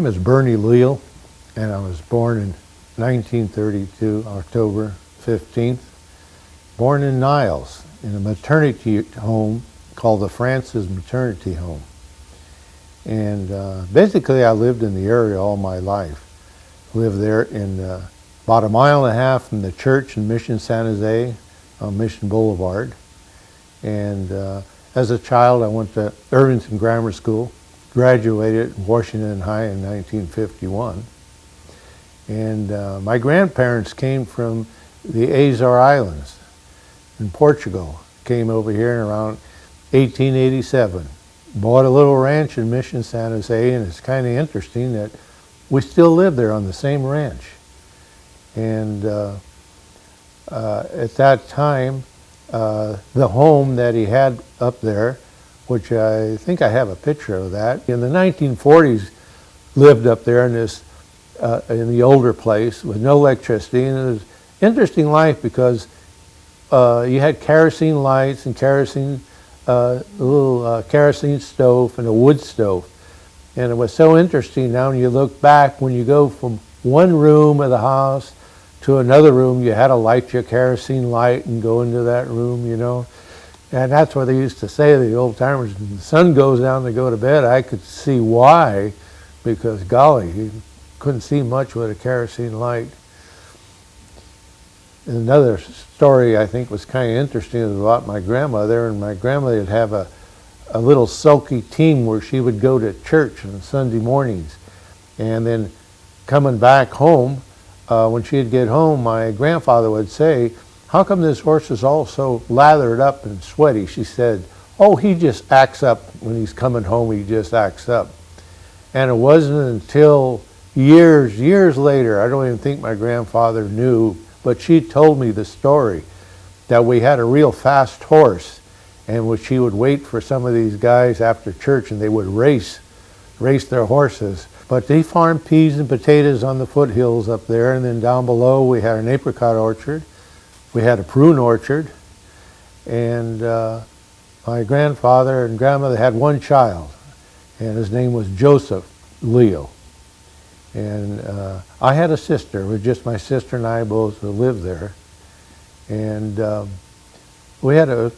name is Bernie Leal, and I was born in 1932, October 15th. Born in Niles, in a maternity home called the Francis Maternity Home. And basically I lived in the area all my life. Lived there in about a mile and a half from the church in Mission San Jose on Mission Boulevard. And as a child I went to Irvington Grammar School, graduated in Washington High in 1951. And my grandparents came from the Azore Islands in Portugal, came over here in around 1887. Bought a little ranch in Mission San Jose, and it's kind of interesting that we still live there on the same ranch. And at that time, the home that he had up there, which I think I have a picture of that, in the 1940s lived up there in this, in the older place with no electricity, and it was interesting life because you had kerosene lights and kerosene, a little kerosene stove and a wood stove. And it was so interesting now when you look back, when you go from one room of the house to another room, you had to light your kerosene light and go into that room, you know. And that's what they used to say, the old timers, when the sun goes down to go to bed. I could see why, because golly, you couldn't see much with a kerosene light. And another story I think was kind of interesting about my grandmother, and my grandmother would have a little sulky team where she would go to church on Sunday mornings. And then coming back home, when she'd get home, my grandfather would say, "How come this horse is all so lathered up and sweaty?" She said, "Oh, he just acts up when he's coming home, he just acts up." And it wasn't until years later, I don't even think my grandfather knew, but she told me the story, that we had a real fast horse, and which she would wait for some of these guys after church, and they would race their horses. But they farmed peas and potatoes on the foothills up there, and then down below we had an apricot orchard. We had a prune orchard, and my grandfather and grandmother had one child, and his name was Joseph Leal. And I had a sister. It was just my sister and I both who lived there. And we had an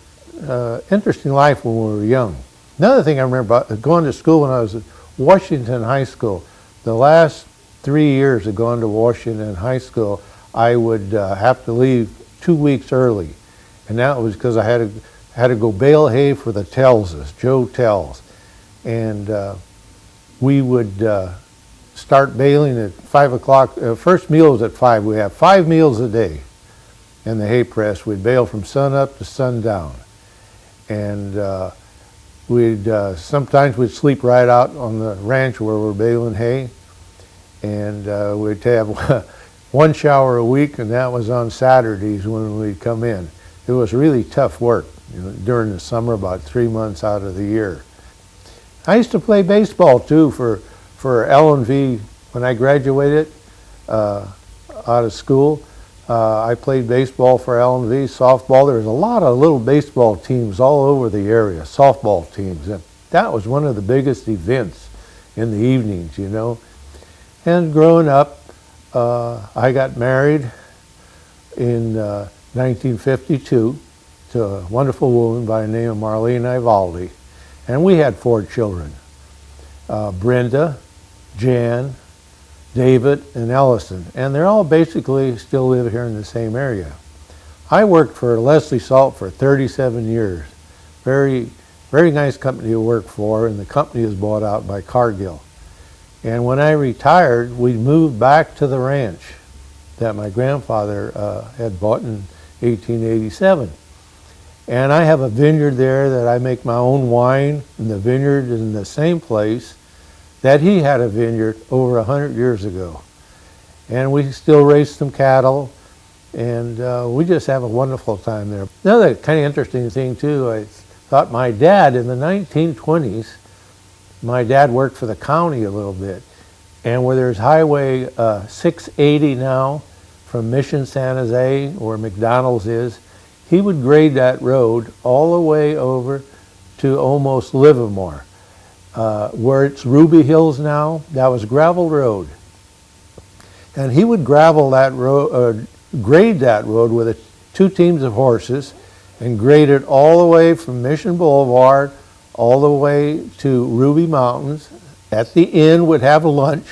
interesting life when we were young. Another thing I remember about going to school when I was at Washington High School, the last 3 years of going to Washington High School, I would have to leave 2 weeks early. And that was because I had to go bale hay for the Tellses, Joe Tells. And we would start baling at 5 o'clock. First meal was at 5. We have 5 meals a day in the hay press. We'd bale from sun up to sundown. And sometimes we'd sleep right out on the ranch where we're baling hay. And we'd have one shower a week, and that was on Saturdays when we'd come in. It was really tough work, you know, during the summer, about 3 months out of the year. I used to play baseball too for L&V when I graduated out of school. I played baseball for L&V, softball. There was a lot of little baseball teams all over the area, softball teams. And that was one of the biggest events in the evenings, you know. And growing up, I got married in 1952 to a wonderful woman by the name of Marlene Ivaldi. And we had 4 children, Brenda, Jan, David, and Ellison. And they're all basically still live here in the same area. I worked for Leslie Salt for 37 years. Very nice company to work for, and the company was bought out by Cargill. And when I retired, we moved back to the ranch that my grandfather had bought in 1887. And I have a vineyard there that I make my own wine, and the vineyard is in the same place that he had a vineyard over 100 years ago. And we still raise some cattle, and we just have a wonderful time there. Another kind of interesting thing too, I thought my dad in the 1920s, my dad worked for the county a little bit, and where there's Highway 680 now from Mission San Jose, where McDonald's is, he would grade that road all the way over to almost Livermore. where it's Ruby Hills now, that was gravel road. And he would gravel that road, grade that road with two teams of horses and grade it all the way from Mission Boulevard all the way to Ruby Mountains. At the inn, would have a lunch,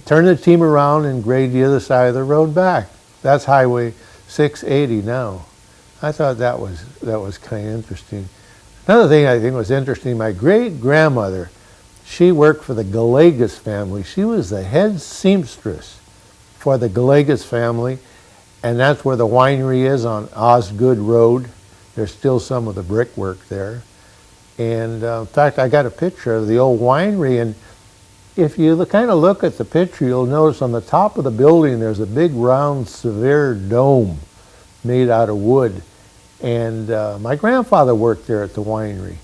turn the team around and grade the other side of the road back. That's Highway 680 now. I thought that was kind of interesting. Another thing I think was interesting, my great-grandmother, she worked for the Gallegos family. She was the head seamstress for the Gallegos family, and that's where the winery is on Osgood Road. There's still some of the brickwork there. And in fact, I got a picture of the old winery, and if you kind of look at the picture, you'll notice on the top of the building there's a big round severe dome made out of wood. And my grandfather worked there at the winery.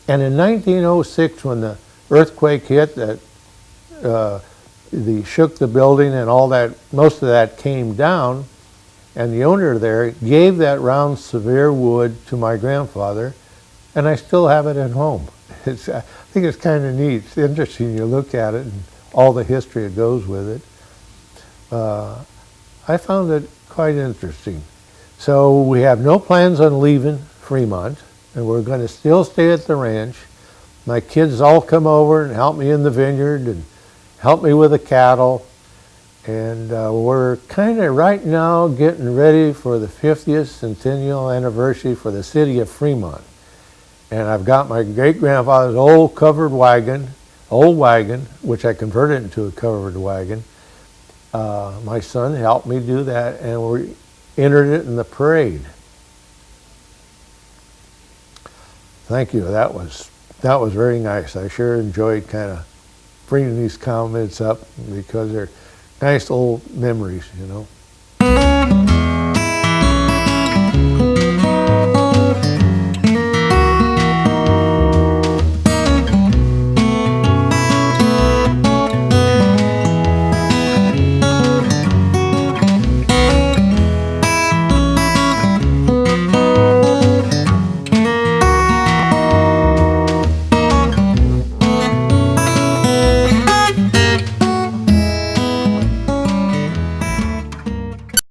And in 1906, when the earthquake hit, that shook the building and all that, most of that came down, and the owner there gave that round severe wood to my grandfather, and I still have it at home. I think it's kind of neat. It's interesting. You look at it and all the history that goes with it. I found it quite interesting. So we have no plans on leaving Fremont, and we're going to still stay at the ranch. My kids all come over and help me in the vineyard and help me with the cattle. And we're kind of right now getting ready for the 50th centennial anniversary for the city of Fremont. And I've got my great-grandfather's old wagon, which I converted into a covered wagon. My son helped me do that, and we entered it in the parade. Thank you. That was very nice. I sure enjoyed kind of bringing these comments up because they're nice old memories, you know.